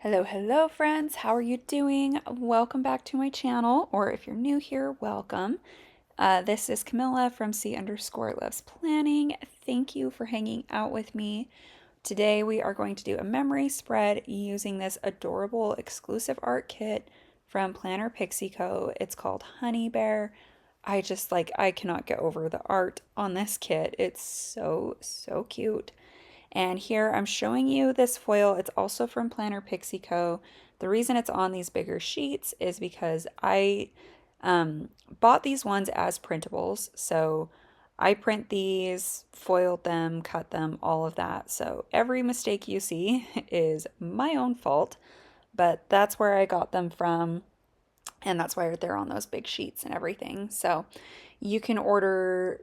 Hello friends, how are you doing? Welcome back to my channel, or if you're new here, welcome. This is Camilla from C_Loves Planning. Thank you for hanging out with me. Today we are going to do a memory spread using this adorable exclusive art kit from Planner Pixie Co. It's called Honey Bear. I cannot get over the art on this kit. It's so cute. And here I'm showing you this foil. It's also from Planner Pixie Co. The reason it's on these bigger sheets is because I bought these ones as printables. So I print these, foiled them, cut them, all of that. So every mistake you see is my own fault, but that's where I got them from. And that's why they're on those big sheets and everything. So you can order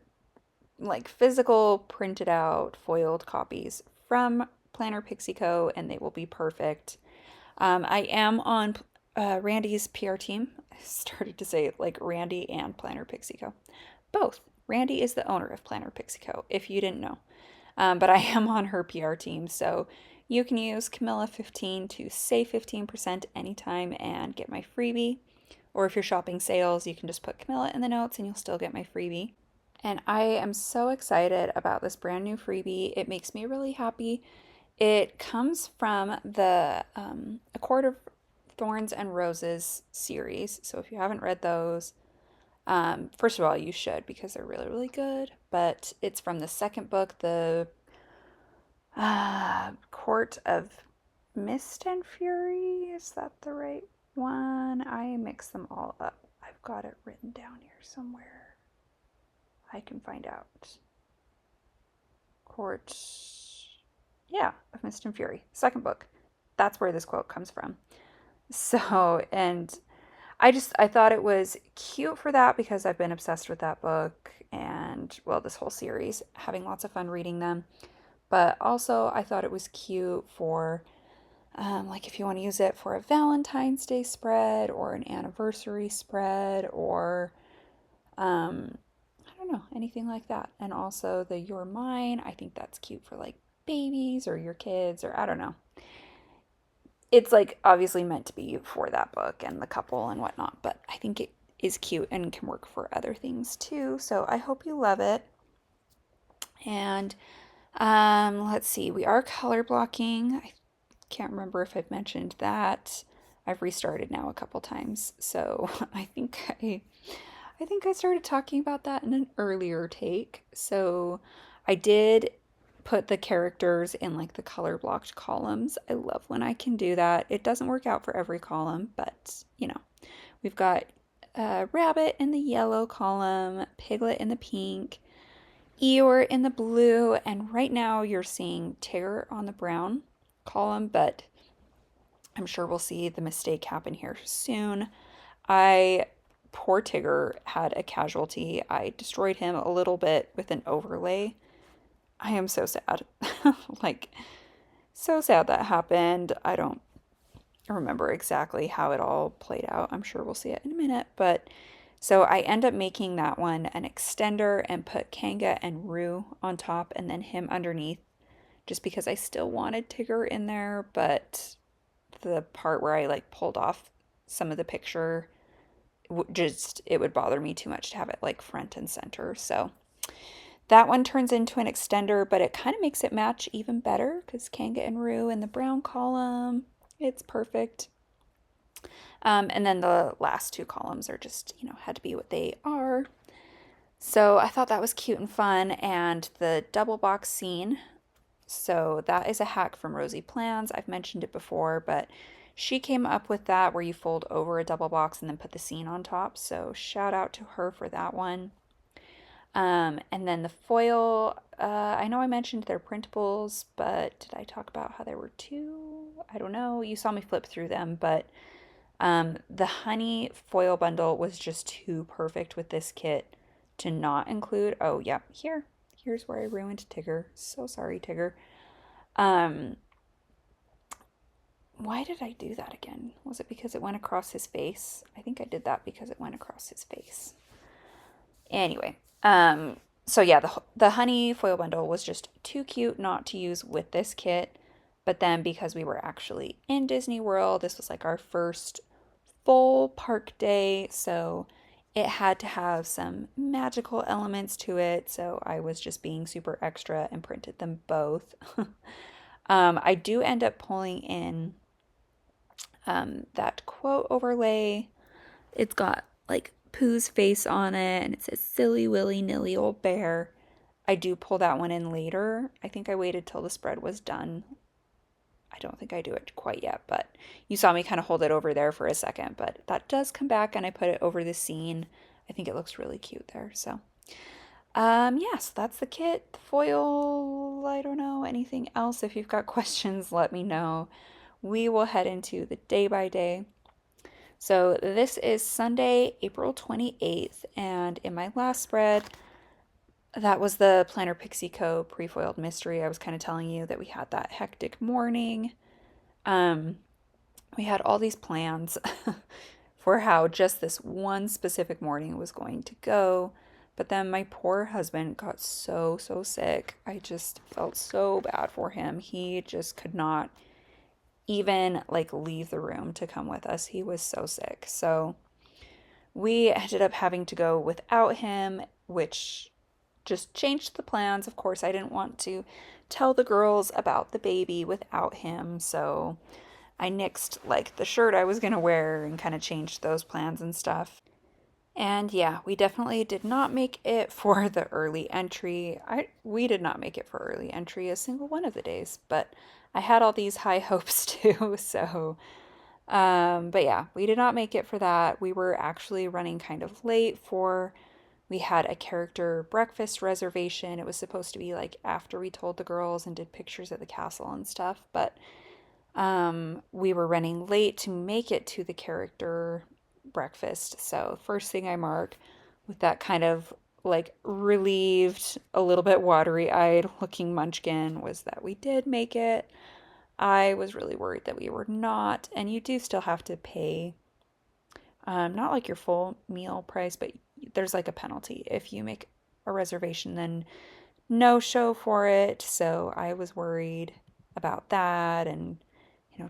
like physical printed out foiled copies from Planner Pixie Co. and they will be perfect. I am on Randy's PR team. I started to say like Randy and Planner Pixie Co. Both. Randy is the owner of Planner Pixie Co. if you didn't know. But I am on her PR team, so you can use Camilla15 to save 15% anytime and get my freebie. Or if you're shopping sales, you can just put Camilla in the notes and you'll still get my freebie. And I am so excited about this brand new freebie. It makes me really happy. It comes from the A Court of Thorns and Roses series. So if you haven't read those, first of all, you should because they're really good. But it's from the second book, the Court of Mist and Fury. Is that the right one? I mix them all up. I've got it written down here somewhere. I can find out. Court, yeah, of Mist and Fury, second book. That's where this quote comes from. So, and I thought it was cute for that because I've been obsessed with that book and, well, this whole series, having lots of fun reading them. But also, I thought it was cute for, like, if you want to use it for a Valentine's Day spread or an anniversary spread or, I don't know, anything like that. And also the You're Mine, I think that's cute for like babies or your kids or I don't know. It's like obviously meant to be for that book and the couple and whatnot, but I think it is cute and can work for other things too. So I hope you love it. And let's see, we are color blocking. I can't remember if I've mentioned that. I've restarted now a couple times, so I think I started talking about that in an earlier take. So I did put the characters in like the color blocked columns. I love when I can do that. It doesn't work out for every column, but we've got Rabbit in the yellow column, Piglet in the pink, Eeyore in the blue, and right now you're seeing Tigger on the brown column, but I'm sure we'll see the mistake happen here soon. Poor Tigger had a casualty. I destroyed him a little bit with an overlay. I am so sad. Like, so sad that happened. I don't remember exactly how it all played out. I'm sure we'll see it in a minute. But so I end up making that one an extender and put Kanga and Roo on top and then him underneath just because I still wanted Tigger in there. But the part where I like pulled off some of the picture it would bother me too much to have it like front and center. So that one turns into an extender, but it kind of makes it match even better because Kanga and Roo in the brown column, it's perfect. And then the last two columns are just, had to be what they are. So I thought that was cute and fun. And the double box scene, so that is a hack from Rosie Plans. I've mentioned it before, but she came up with that where you fold over a double box and then put the scene on top. So shout out to her for that one. And then the foil, I know I mentioned they're printables, but did I talk about how there were two? I don't know. You saw me flip through them, but the Honey foil bundle was just too perfect with this kit to not include. Oh, yeah, here's where I ruined Tigger. So sorry, Tigger. Why did I do that again? Was it because it went across his face? I think I did that because it went across his face. Anyway, so yeah, the Honey foil bundle was just too cute not to use with this kit, But then because we were actually in Disney World, this was like our first full park day, so it had to have some magical elements to it. So I was just being super extra and printed them both. I do end up pulling in that quote overlay. It's got like Pooh's face on it and it says silly willy nilly old bear. I do pull that one in later. I think I waited till the spread was done. I don't think I do it quite yet, but you saw me kind of hold it over there for a second, but that does come back and I put it over the scene. I think it looks really cute there. So, yes, that's the kit, the foil. I don't know anything else. If you've got questions, let me know. We will head into the day by day. So, this is Sunday, April 28th, and in my last spread, that was the Planner Pixie Co. pre-foiled mystery. I was kind of telling you that we had that hectic morning. Um, we had all these plans for how just this one specific morning was going to go. But then my poor husband got so sick. I just felt so bad for him. He just could not even like leave the room to come with us. He was so sick. So we ended up having to go without him, which just changed the plans. Of course, I didn't want to tell the girls about the baby without him, so I nixed like the shirt I was gonna wear and kind of changed those plans and stuff. And yeah, we definitely did not make it for the early entry. We did not make it for early entry a single one of the days, but I had all these high hopes too, so but yeah, we did not make it for that. We were actually running kind of late for we had a character breakfast reservation. It was supposed to be like after we told the girls and did pictures at the castle and stuff, but we were running late to make it to the character breakfast. So, first thing I mark with that kind of like relieved, a little bit watery eyed looking munchkin was that we did make it. I was really worried that we were not, and you do still have to pay, not like your full meal price, but there's like a penalty if you make a reservation, then no show for it. So I was worried about that and,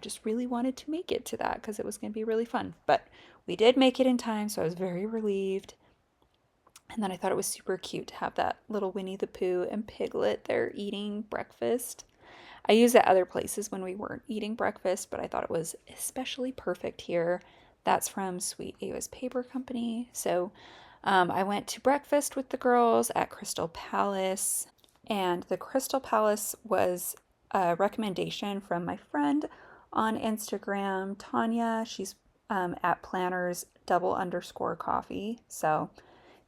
just really wanted to make it to that because it was going to be really fun. But we did make it in time, so I was very relieved. And then I thought it was super cute to have that little Winnie the Pooh and Piglet there eating breakfast. I used it other places when we weren't eating breakfast, but I thought it was especially perfect here. That's from Sweet Ava's Paper Company. So I went to breakfast with the girls at Crystal Palace, and the Crystal Palace was a recommendation from my friend on Instagram, Tanya. She's at Planners _coffee. So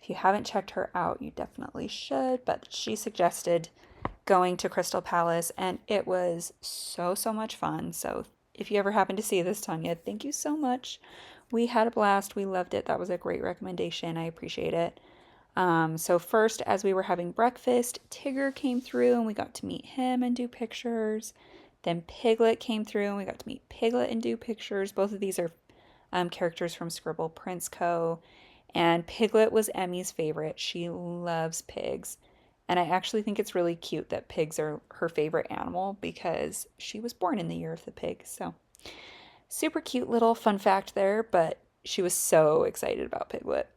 if you haven't checked her out, you definitely should. But she suggested going to Crystal Palace, and it was so much fun. So if you ever happen to see this, Tanya, thank you so much. We had a blast. We loved it. That was a great recommendation. I appreciate it. So first, as we were having breakfast, Tigger came through and we got to meet him and do pictures. Then Piglet came through and we got to meet Piglet and do pictures. Both of these are characters from Scribble Prince Co. And Piglet was Emmy's favorite. She loves pigs. And I actually think it's really cute that pigs are her favorite animal because she was born in the year of the pig. So super cute little fun fact there, but she was so excited about Piglet.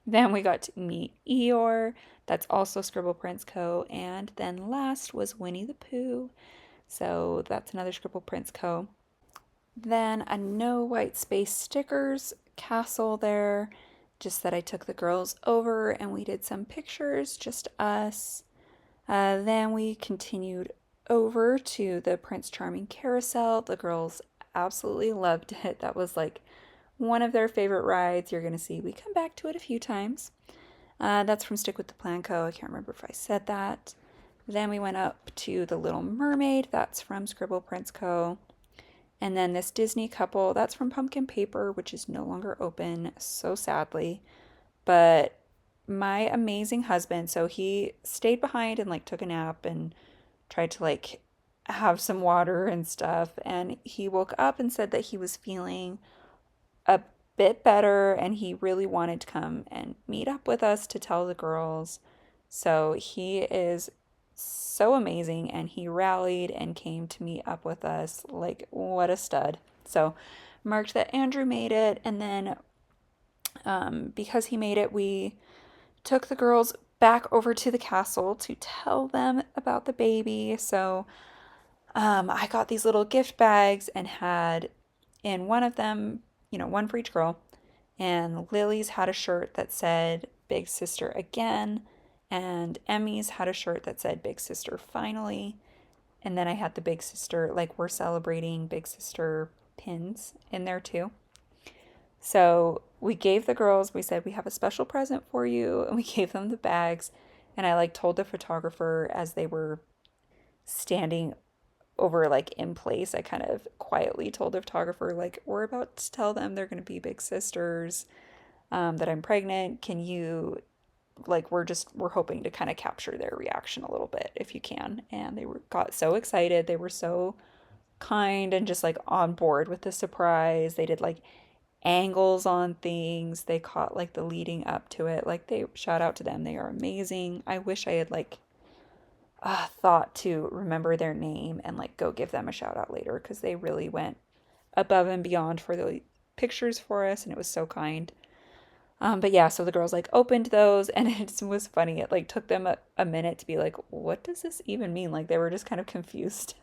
Then we got to meet Eeyore. That's also Scribble Prince Co. And then last was Winnie the Pooh. So that's another Scribble Prince Co. Then a no white space stickers castle there. Just that I took the girls over and we did some pictures, just us. Then we continued over to the Prince Charming carousel. The girls absolutely loved it. That was like one of their favorite rides. You're going to see we come back to it a few times. That's from Stick with the Plan Co. I can't remember if I said that. Then we went up to the Little Mermaid. That's from Scribble Prince Co. And then this Disney couple, that's from Pumpkin Paper, which is no longer open, so sadly. But my amazing husband, so he stayed behind and like took a nap and tried to like have some water and stuff. And he woke up and said that he was feeling a bit better and he really wanted to come and meet up with us to tell the girls. So he is so amazing, and he rallied and came to meet up with us. Like, what a stud. So, marked that Andrew made it, and then because he made it, we took the girls back over to the castle to tell them about the baby. So, I got these little gift bags and had in one of them, one for each girl. And Lily's had a shirt that said Big Sister again. And Emmy's had a shirt that said Big Sister finally. And then I had the Big Sister, like, we're celebrating Big Sister pins in there too. So we gave the girls, we said, we have a special present for you. And we gave them the bags. And I like told the photographer as they were standing over like in place, I kind of quietly told the photographer, like, we're about to tell them they're going to be big sisters, that I'm pregnant. Can you, like, we're hoping to kind of capture their reaction a little bit if you can. And got so excited. They were so kind and just like on board with the surprise. They did like angles on things. They caught like the leading up to it. Like, they shout out to them. They are amazing. I wish I had like thought to remember their name and like go give them a shout out later, because they really went above and beyond for the pictures for us, and it was so kind. But yeah, so the girls like opened those, and it was funny. It like took them a minute to be like, what does this even mean? Like, they were just kind of confused.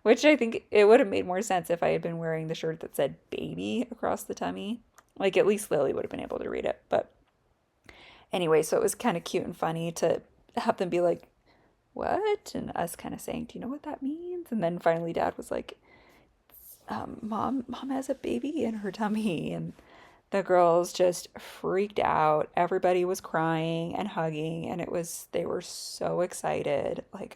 Which I think it would have made more sense if I had been wearing the shirt that said baby across the tummy. Like, at least Lily would have been able to read it. But anyway, so it was kind of cute and funny to have them be like, what? And us kind of saying, do you know what that means? And then finally Dad was like, mom has a baby in her tummy. And the girls just freaked out. Everybody was crying and hugging, and they were so excited. Like,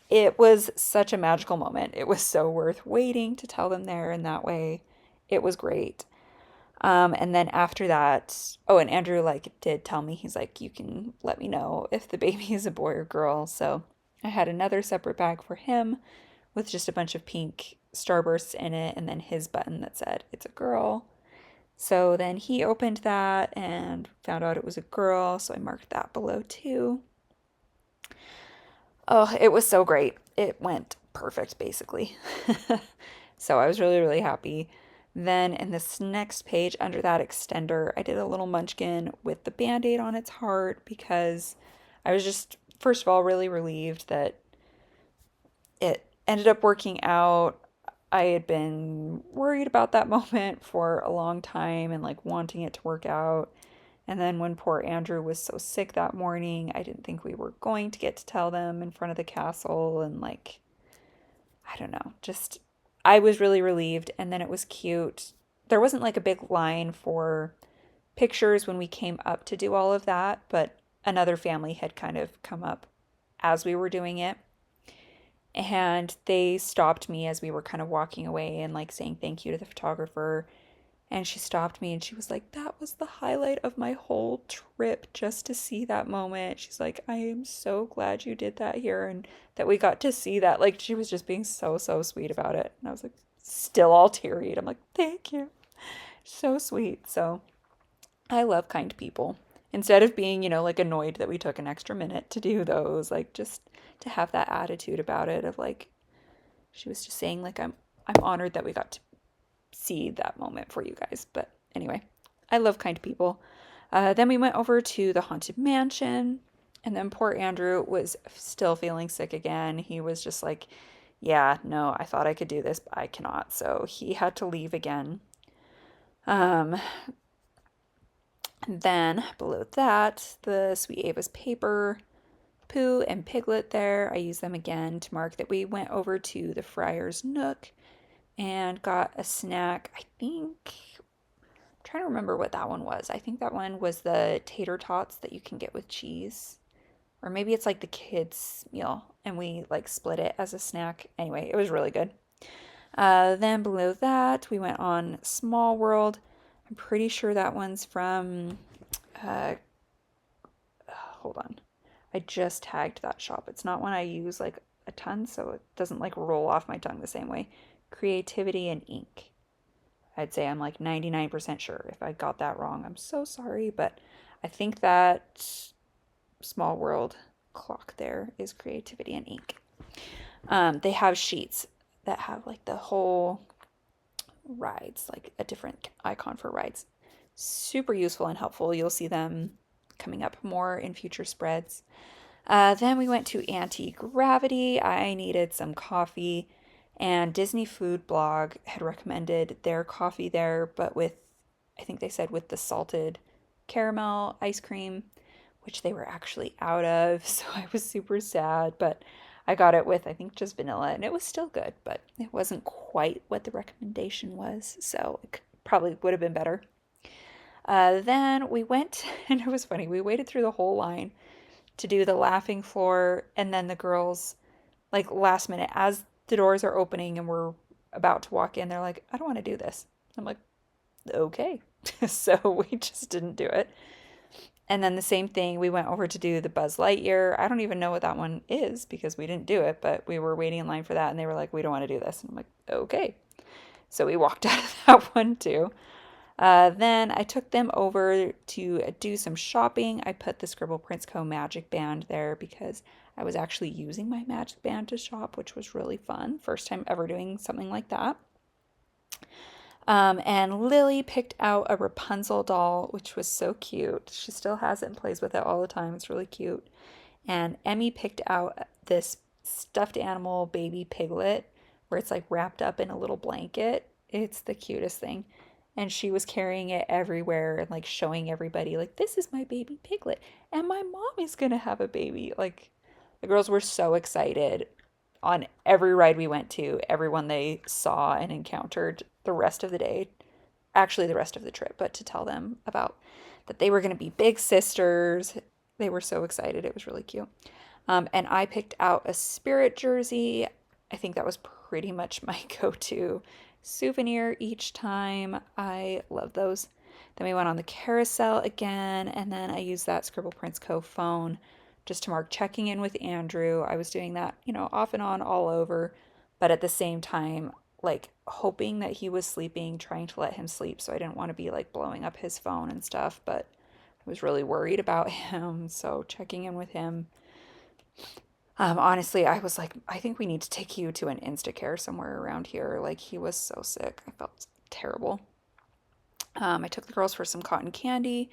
it was such a magical moment. It was so worth waiting to tell them there in that way. It was great. And then after that, oh, and Andrew like did tell me, he's like, you can let me know if the baby is a boy or girl. So I had another separate bag for him with just a bunch of pink starbursts in it, and then his button that said it's a girl. So then he opened that and found out it was a girl, so I marked that below too. Oh, it was so great. It went perfect, basically. So I was really, really happy. Then in this next page under that extender, I did a little munchkin with the band-aid on its heart, because I was just, first of all, really relieved that it ended up working out. I had been worried about that moment for a long time and like wanting it to work out. And then when poor Andrew was so sick that morning, I didn't think we were going to get to tell them in front of the castle. And like, I don't know, just I was really relieved. And then it was cute. There wasn't like a big line for pictures when we came up to do all of that, but another family had kind of come up as we were doing it. And they stopped me as we were kind of walking away and like saying thank you to the photographer. And she stopped me and she was like, that was the highlight of my whole trip, just to see that moment. She's like, I am so glad you did that here and that we got to see that. Like, she was just being so, so sweet about it. And I was like, still all teary. I'm like, thank you. So sweet. So I love kind people. Instead of being, like annoyed that we took an extra minute to do those, like just to have that attitude about it of like, she was just saying like, I'm honored that we got to see that moment for you guys. But anyway, I love kind people. Then we went over to the Haunted Mansion, and then poor Andrew was still feeling sick again. He was just like, yeah, no, I thought I could do this, but I cannot. So he had to leave again. Um, then below that, the Sweet Ava's paper, Pooh and Piglet there. I used them again to mark that we went over to the Friar's Nook and got a snack. I'm trying to remember what that one was. I think that one was the tater tots that you can get with cheese. Or maybe it's like the kids' meal and we like split it as a snack. Anyway, it was really good. Then below that, we went on Small World. I'm pretty sure that one's from, hold on. I just tagged that shop. It's not one I use like a ton, so it doesn't like roll off my tongue the same way. Creativity and Ink. I'd say I'm like 99% sure. If I got that wrong, I'm so sorry, but I think that Small World clock there is creativity and ink. They have sheets that have like the whole rides, like a different icon for rides. Super useful and helpful. You'll see them coming up more in future spreads. Then we went to Anti-Gravity. I needed some coffee, and Disney Food Blog had recommended their coffee there, but with, I think they said with the salted caramel ice cream, which they were actually out of. So I was super sad, but I got it with, I think, just vanilla, and it was still good, but it wasn't quite what the recommendation was. So it probably would have been better. Then we went, and it was funny. We waited through the whole line to do the laughing floor, and then the girls, like last minute, as the doors are opening and we're about to walk in, they're like, I don't want to do this. I'm like, okay. So we just didn't do it. And then the same thing, we went over to do the Buzz Lightyear. I don't even know what that one is because we didn't do it, but we were waiting in line for that, and they were like, we don't want to do this. And I'm like, okay. So we walked out of that one too. Then I took them over to do some shopping. I put the Scribble Prints Co. Magic Band there because I was actually using my Magic Band to shop, which was really fun. First time ever doing something like that. And Lily picked out a Rapunzel doll, which was so cute. She still has it and plays with it all the time. It's really cute. And Emmy picked out this stuffed animal baby piglet where it's like wrapped up in a little blanket. It's the cutest thing. And she was carrying it everywhere and like showing everybody, like, this is my baby piglet. And my mom is going to have a baby. Like, the girls were so excited on every ride we went to, everyone they saw and encountered the rest of the day, actually the rest of the trip, but to tell them about that they were going to be big sisters. They were so excited. It was really cute. And I picked out a Spirit jersey. I think that was pretty much my go-to souvenir each time. I love those. Then we went on the carousel again, and then I used that Scribble Prints Co. phone just to mark checking in with Andrew. I was doing that, off and on all over, but at the same time, like hoping that he was sleeping, trying to let him sleep. So I didn't want to be like blowing up his phone and stuff, but I was really worried about him. So checking in with him. Honestly, I was like, I think we need to take you to an Instacare somewhere around here. Like, he was so sick. I felt terrible. I took the girls for some cotton candy,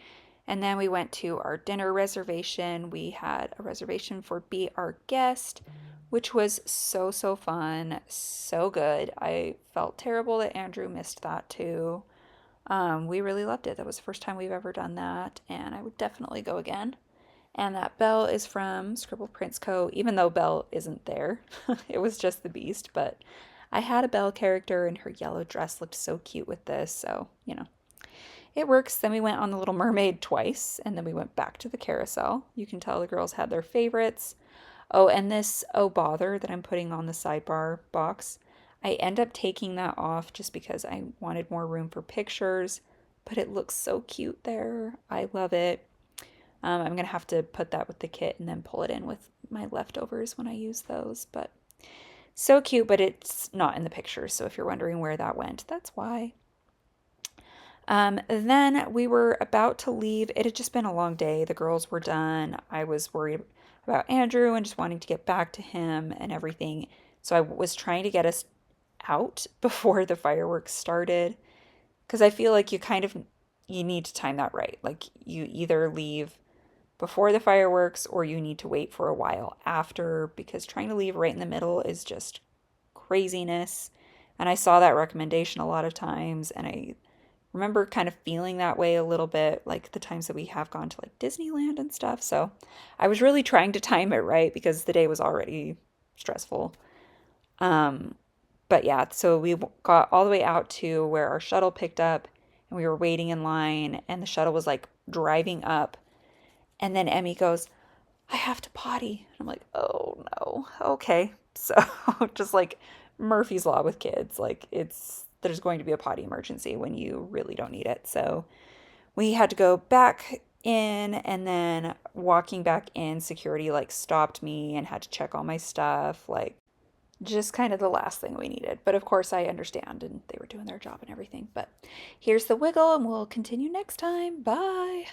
and then we went to our dinner reservation. We had a reservation for Be Our Guest, which was so, so fun, so good. I felt terrible that Andrew missed that too. We really loved it. That was the first time we've ever done that, and I would definitely go again. And that bell is from Scribble Prints Co., even though Belle isn't there. It was just the Beast, but I had a Belle character, and her yellow dress looked so cute with this, so, it works. Then we went on the Little Mermaid twice, and then we went back to the carousel. You can tell the girls had their favorites. Oh, and this Oh Bother that I'm putting on the sidebar box, I end up taking that off just because I wanted more room for pictures, but it looks so cute there. I love it. I'm going to have to put that with the kit and then pull it in with my leftovers when I use those, but so cute, but it's not in the picture, so if you're wondering where that went, that's why. Then we were about to leave. It had just been a long day. The girls were done. I was worried about Andrew and just wanting to get back to him and everything. So I was trying to get us out before the fireworks started because I feel like you need to time that right. Like, you either leave before the fireworks or you need to wait for a while after, because trying to leave right in the middle is just craziness. And I saw that recommendation a lot of times, and I remember kind of feeling that way a little bit, like the times that we have gone to like Disneyland and stuff. So I was really trying to time it right because the day was already stressful. But yeah, so we got all the way out to where our shuttle picked up, and we were waiting in line, and the shuttle was like driving up, and then Emmy goes, I have to potty. And I'm like, oh no, okay. So just like Murphy's Law with kids, like there's going to be a potty emergency when you really don't need it. So we had to go back in, and then walking back in, security like stopped me and had to check all my stuff, like just kind of the last thing we needed. But of course I understand, and they were doing their job and everything. But here's the wiggle, and we'll continue next time. Bye.